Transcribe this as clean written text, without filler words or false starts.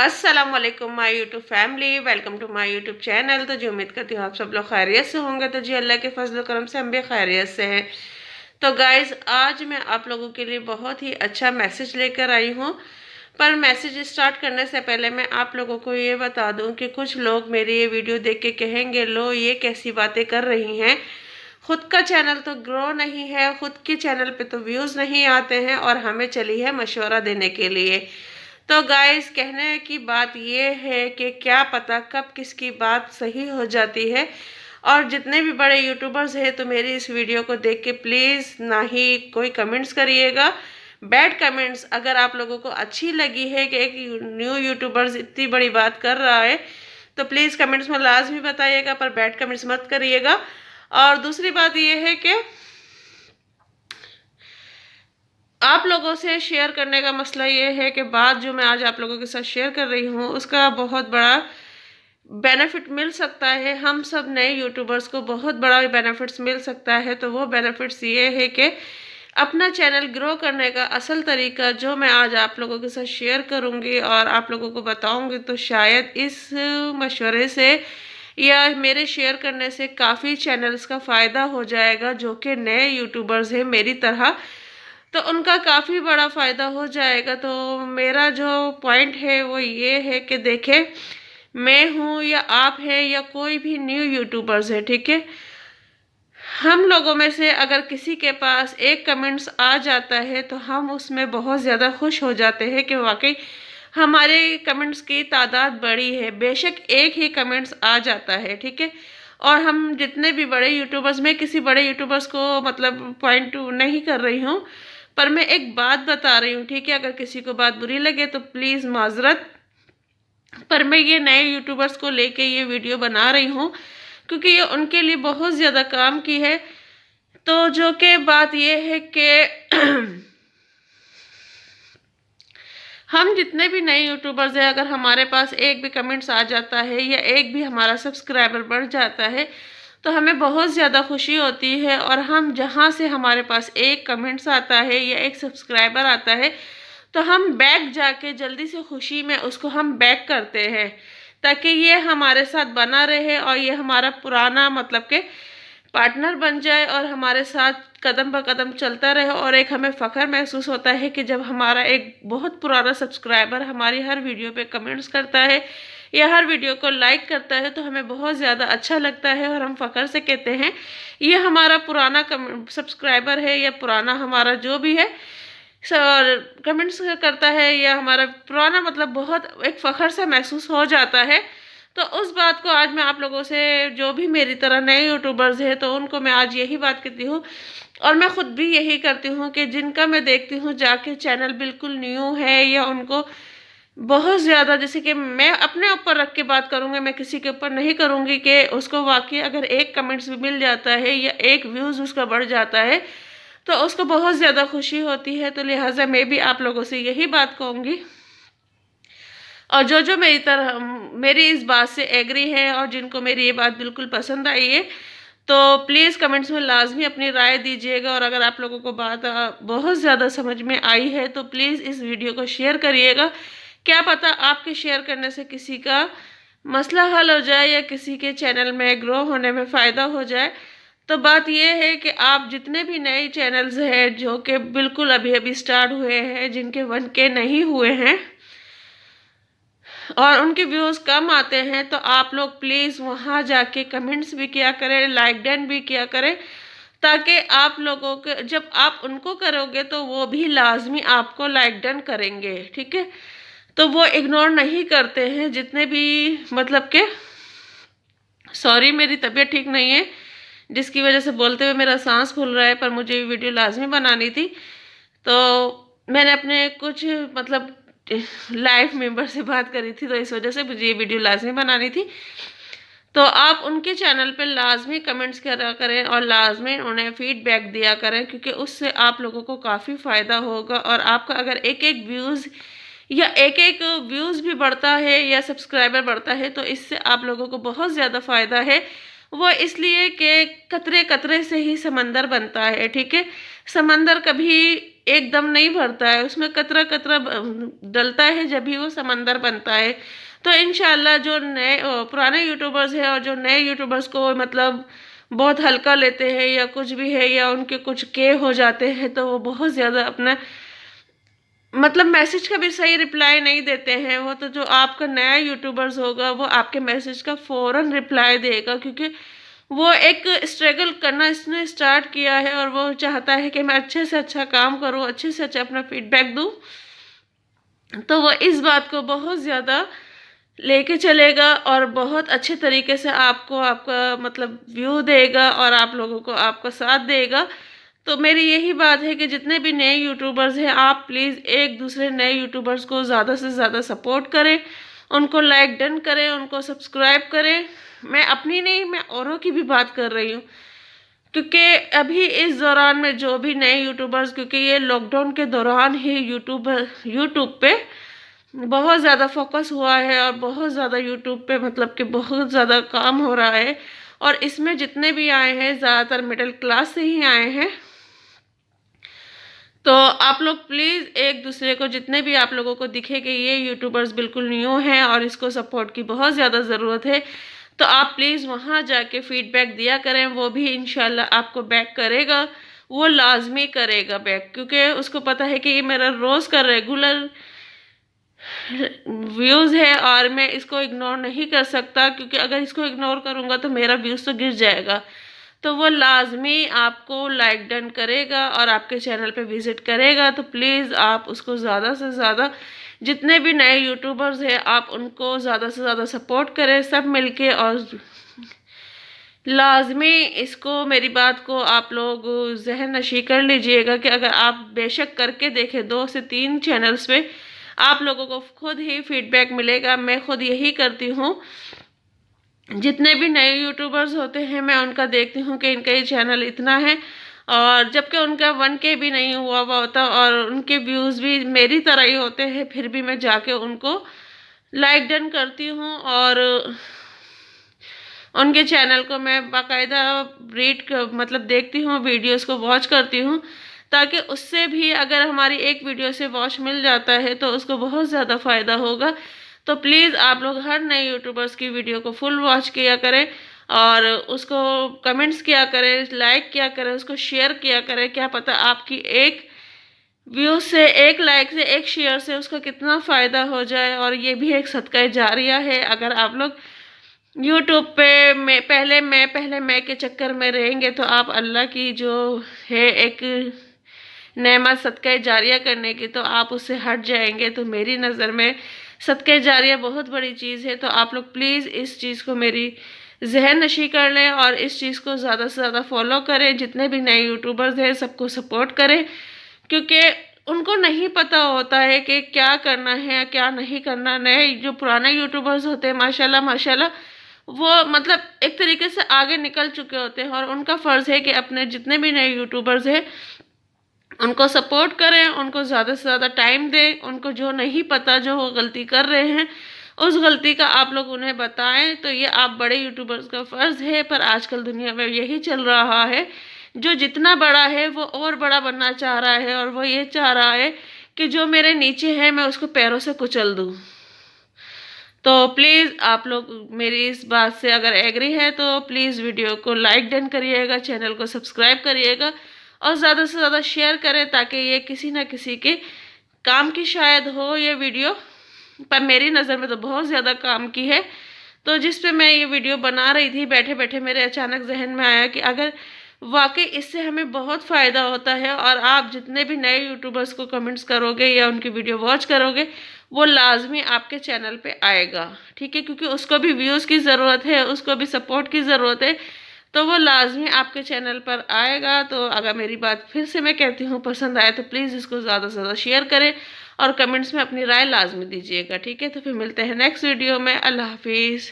अस्सलाम वालेकुम my YouTube family, welcome to my YouTube channel. तो जी उम्मीद करती हूँ आप सब लोग खैरियत से होंगे। तो जी अल्लाह के फजल करम से हम भी खैरियत से हैं। तो गाइज़, आज मैं आप लोगों के लिए बहुत ही अच्छा मैसेज लेकर आई हूँ। पर मैसेज स्टार्ट करने से पहले मैं आप लोगों को ये बता दूँ कि कुछ लोग मेरी ये वीडियो देख के कहेंगे, लो ये कैसी बातें कर रही हैं, खुद का चैनल तो ग्रो नहीं है, खुद के चैनल पे तो व्यूज़ नहीं आते हैं और हमें चली है मशवरा देने के लिए। तो गाइस, कहने की बात ये है कि क्या पता कब किसकी बात सही हो जाती है। और जितने भी बड़े यूट्यूबर्स हैं, तो मेरी इस वीडियो को देख के प्लीज़ ना ही कोई कमेंट्स करिएगा, बैड कमेंट्स। अगर आप लोगों को अच्छी लगी है कि एक न्यू यूट्यूबर्स इतनी बड़ी बात कर रहा है, तो प्लीज़ कमेंट्स में लाजमी बताइएगा, पर बैड कमेंट्स मत करिएगा। और दूसरी बात ये है कि आप लोगों से शेयर करने का मसला ये है कि बात जो मैं आज आप लोगों के साथ शेयर कर रही हूँ, उसका बहुत बड़ा बेनिफिट मिल सकता है। हम सब नए यूट्यूबर्स को बहुत बड़ा बेनिफिट्स मिल सकता है। तो वो बेनिफिट्स ये है कि अपना चैनल ग्रो करने का असल तरीका जो मैं आज आप लोगों के साथ शेयर करूँगी और आप लोगों को बताऊँगी, तो शायद इस मशवरे से या मेरे शेयर करने से काफ़ी चैनल्स का फ़ायदा हो जाएगा जो कि नए यूट्यूबर्स हैं मेरी तरह, तो उनका काफ़ी बड़ा फ़ायदा हो जाएगा। तो मेरा जो पॉइंट है वो ये है कि देखें, मैं हूँ या आप हैं या कोई भी न्यू यूट्यूबर्स है, ठीक है, हम लोगों में से अगर किसी के पास एक कमेंट्स आ जाता है तो हम उसमें बहुत ज़्यादा खुश हो जाते हैं कि वाकई हमारे कमेंट्स की तादाद बड़ी है। बेशक एक ही कमेंट्स आ जाता है, ठीक है। और हम जितने भी बड़े यूट्यूबर्स, मैं किसी बड़े यूट्यूबर्स को मतलब पॉइंट नहीं कर रही हूँ, पर मैं एक बात बता रही हूँ, ठीक है। अगर किसी को बात बुरी लगे तो प्लीज़ माजरत, पर मैं ये नए यूट्यूबर्स को लेके ये वीडियो बना रही हूँ क्योंकि ये उनके लिए बहुत ज़्यादा काम की है। तो जो कि बात ये है कि हम जितने भी नए यूट्यूबर्स हैं, अगर हमारे पास एक भी कमेंट्स आ जाता है या एक भी हमारा सब्सक्राइबर बढ़ जाता है, तो हमें बहुत ज़्यादा खुशी होती है। और हम जहाँ से हमारे पास एक कमेंट्स आता है या एक सब्सक्राइबर आता है, तो हम बैक जाके जल्दी से खुशी में उसको हम बैक करते हैं, ताकि ये हमारे साथ बना रहे और ये हमारा पुराना मतलब के पार्टनर बन जाए और हमारे साथ कदम ब कदम चलता रहे। और एक हमें फ़ख्र महसूस होता है कि जब हमारा एक बहुत पुराना सब्सक्राइबर हमारी हर वीडियो पे कमेंट्स करता है या हर वीडियो को लाइक करता है, तो हमें बहुत ज़्यादा अच्छा लगता है और हम फ़ख्र से कहते हैं ये हमारा पुराना सब्सक्राइबर है या पुराना हमारा जो भी है सर कमेंट्स करता है या हमारा पुराना, मतलब बहुत एक फ़ख्र सा महसूस हो जाता है। तो उस बात को आज मैं आप लोगों से, जो भी मेरी तरह नए यूट्यूबर्स हैं, तो उनको मैं आज यही बात कहती हूँ और मैं खुद भी यही करती हूँ कि जिनका मैं देखती हूँ जाके चैनल बिल्कुल न्यू है या उनको बहुत ज़्यादा, जैसे कि मैं अपने ऊपर रख के बात करूँगी, मैं किसी के ऊपर नहीं करूँगी, कि उसको वाकई अगर एक कमेंट्स भी मिल जाता है या एक व्यूज़ उसका बढ़ जाता है तो उसको बहुत ज़्यादा खुशी होती है। तो लिहाजा मैं भी आप लोगों से यही बात कहूँगी, और जो जो मेरी तरह मेरी इस बात से एग्री है और जिनको मेरी ये बात बिल्कुल पसंद आई है, तो प्लीज़ कमेंट्स में लाजमी अपनी राय दीजिएगा। और अगर आप लोगों को बात बहुत ज़्यादा समझ में आई है, तो प्लीज़ इस वीडियो को शेयर करिएगा। क्या पता आपके शेयर करने से किसी का मसला हल हो जाए या किसी के चैनल में ग्रो होने में फ़ायदा हो जाए। तो बात यह है कि आप जितने भी नए चैनल्स हैं जो कि बिल्कुल अभी अभी स्टार्ट हुए हैं, जिनके 1K नहीं हुए हैं और उनके व्यूज़ कम आते हैं, तो आप लोग प्लीज़ वहाँ जाके कमेंट्स भी किया करें, लाइक डन भी किया करें, ताकि आप लोगों के जब आप उनको करोगे तो वो भी लाजमी आपको लाइक डन करेंगे, ठीक है। तो वो इग्नोर नहीं करते हैं जितने भी, मतलब के सॉरी मेरी तबीयत ठीक नहीं है जिसकी वजह से बोलते हुए मेरा सांस फूल रहा है, पर मुझे ये वीडियो लाजमी बनानी थी। तो मैंने अपने कुछ मतलब लाइफ मेंबर से बात करी थी, तो इस वजह से मुझे ये वीडियो लाजमी बनानी थी। तो आप उनके चैनल पे लाजमी कमेंट्स करा करें और लाजमी उन्हें फीडबैक दिया करें, क्योंकि उससे आप लोगों को काफ़ी फ़ायदा होगा। और आपका अगर एक एक व्यूज़ या एक एक व्यूज़ भी बढ़ता है या सब्सक्राइबर बढ़ता है, तो इससे आप लोगों को बहुत ज़्यादा फ़ायदा है। वो इसलिए कि कतरे कतरे से ही समंदर बनता है, ठीक है। समंदर कभी एकदम नहीं भरता है, उसमें कतरा कतरा डलता है जब भी वो समंदर बनता है। तो इंशाल्लाह जो नए पुराने यूट्यूबर्स हैं और जो नए यूट्यूबर्स को मतलब बहुत हल्का लेते हैं या कुछ भी है, या उनके कुछ के हो जाते हैं, तो वो बहुत ज़्यादा अपना मतलब मैसेज का भी सही रिप्लाई नहीं देते हैं। वो तो जो आपका नया यूट्यूबर्स होगा वो आपके मैसेज का फ़ौरन रिप्लाई देगा, क्योंकि वो एक स्ट्रगल करना इसने स्टार्ट किया है और वो चाहता है कि मैं अच्छे से अच्छा काम करूं, अच्छे से अच्छा अपना फीडबैक दूं। तो वो इस बात को बहुत ज़्यादा लेके चलेगा और बहुत अच्छे तरीके से आपको आपका मतलब व्यू देगा और आप लोगों को आपका साथ देगा। तो मेरी यही बात है कि जितने भी नए यूट्यूबर्स हैं, आप प्लीज़ एक दूसरे नए यूट्यूबर्स को ज़्यादा से ज़्यादा सपोर्ट करें, उनको लाइक डन करें, उनको सब्सक्राइब करें। मैं अपनी नहीं, मैं औरों की भी बात कर रही हूँ, क्योंकि अभी इस दौरान में जो भी नए यूट्यूबर्स, क्योंकि ये लॉकडाउन के दौरान ही यूट्यूब पे बहुत ज़्यादा फोकस हुआ है और बहुत ज़्यादा यूट्यूब पे मतलब कि बहुत ज़्यादा काम हो रहा है, और इसमें जितने भी आए हैं ज़्यादातर मिडिल क्लास से ही आए हैं। तो आप लोग प्लीज़ एक दूसरे को, जितने भी आप लोगों को दिखे कि ये यूट्यूबर्स बिल्कुल न्यू हैं और इसको सपोर्ट की बहुत ज़्यादा ज़रूरत है, तो आप प्लीज़ वहाँ जाके फीडबैक दिया करें। वो भी इंशाल्लाह आपको बैक करेगा, वो लाजमी करेगा बैक, क्योंकि उसको पता है कि ये मेरा रोज़ का रेगुलर व्यूज़ है और मैं इसको इग्नोर नहीं कर सकता, क्योंकि अगर इसको इग्नोर करूँगा तो मेरा व्यूज़ तो गिर जाएगा। तो वो लाजमी आपको लाइक डन करेगा और आपके चैनल पे विज़िट करेगा। तो प्लीज़ आप उसको ज़्यादा से ज़्यादा, जितने भी नए यूट्यूबर्स हैं आप उनको ज़्यादा से ज़्यादा सपोर्ट करें सब मिलके, और लाजमी इसको, मेरी बात को आप लोग जहन नशी कर लीजिएगा कि अगर आप बेशक करके देखें 2 से 3 चैनल्स पे, आप लोगों को खुद ही फीडबैक मिलेगा। मैं खुद यही करती हूँ, जितने भी नए यूट्यूबर्स होते हैं मैं उनका देखती हूँ कि इनका ये चैनल इतना है, और जबकि उनका 1K भी नहीं हुआ होता और उनके व्यूज़ भी मेरी तरह ही होते हैं, फिर भी मैं जाके उनको लाइक डन करती हूँ और उनके चैनल को मैं बाकायदा मतलब देखती हूँ, वीडियोस को वॉच करती हूँ, ताकि उससे भी अगर हमारी एक वीडियो से वॉच मिल जाता है तो उसको बहुत ज़्यादा फ़ायदा होगा। तो प्लीज़ आप लोग हर नए यूट्यूबर्स की वीडियो को फुल वॉच किया करें और उसको कमेंट्स किया करें, लाइक किया करें, उसको शेयर किया करें। क्या पता आपकी एक व्यू से, एक लाइक से, एक शेयर से उसको कितना फ़ायदा हो जाए, और ये भी एक सदका जारिया है। अगर आप लोग यूट्यूब पे पहले मैं के चक्कर में रहेंगे तो आप अल्लाह की जो है एक नेमत सदका जारिया करने की, तो आप उससे हट जाएंगे। तो मेरी नज़र में सदका जारिया बहुत बड़ी चीज़ है। तो आप लोग प्लीज़ इस चीज़ को मेरी जहन नशी कर लें और इस चीज़ को ज़्यादा से ज़्यादा फॉलो करें। जितने भी नए यूट्यूबर्स हैं सबको सपोर्ट करें, क्योंकि उनको नहीं पता होता है कि क्या करना है क्या नहीं करना। नए जो पुराने यूट्यूबर्स होते हैं माशाल्लाह माशाल्लाह, वो मतलब एक तरीके से आगे निकल चुके होते हैं, और उनका फ़र्ज़ है कि अपने जितने भी नए यूट्यूबर्स हैं उनको सपोर्ट करें, उनको ज़्यादा से ज़्यादा टाइम दें। उनको जो नहीं पता, जो वो गलती कर रहे हैं, उस गलती का आप लोग उन्हें बताएं। तो ये आप बड़े यूट्यूबर्स का फ़र्ज़ है। पर आजकल दुनिया में यही चल रहा है, जो जितना बड़ा है वो और बड़ा बनना चाह रहा है, और वो ये चाह रहा है कि जो मेरे नीचे है मैं उसको पैरों से कुचल दूँ। तो प्लीज़ आप लोग मेरी इस बात से अगर एग्री है तो प्लीज़ वीडियो को लाइक डन करिएगा, चैनल को सब्सक्राइब करिएगा और ज़्यादा से ज़्यादा शेयर करें, ताकि ये किसी ना किसी के काम की शायद हो ये वीडियो। पर मेरी नज़र में तो बहुत ज़्यादा काम की है। तो जिस पे मैं ये वीडियो बना रही थी, बैठे बैठे मेरे अचानक जहन में आया कि अगर वाकई इससे हमें बहुत फ़ायदा होता है, और आप जितने भी नए यूट्यूबर्स को कमेंट्स करोगे या उनकी वीडियो वॉच करोगे, वो लाजमी आपके चैनल पे आएगा, ठीक है, क्योंकि उसको भी व्यूज़ की ज़रूरत है, उसको भी सपोर्ट की ज़रूरत है। तो वो लाजमी आपके चैनल पर आएगा। तो अगर मेरी बात फिर से मैं कहती हूँ पसंद आए तो प्लीज़ इसको ज़्यादा से ज़्यादा शेयर करें और कमेंट्स में अपनी राय लाजमी दीजिएगा, ठीक है। तो फिर मिलते हैं नेक्स्ट वीडियो में। अल्लाह हाफिज़।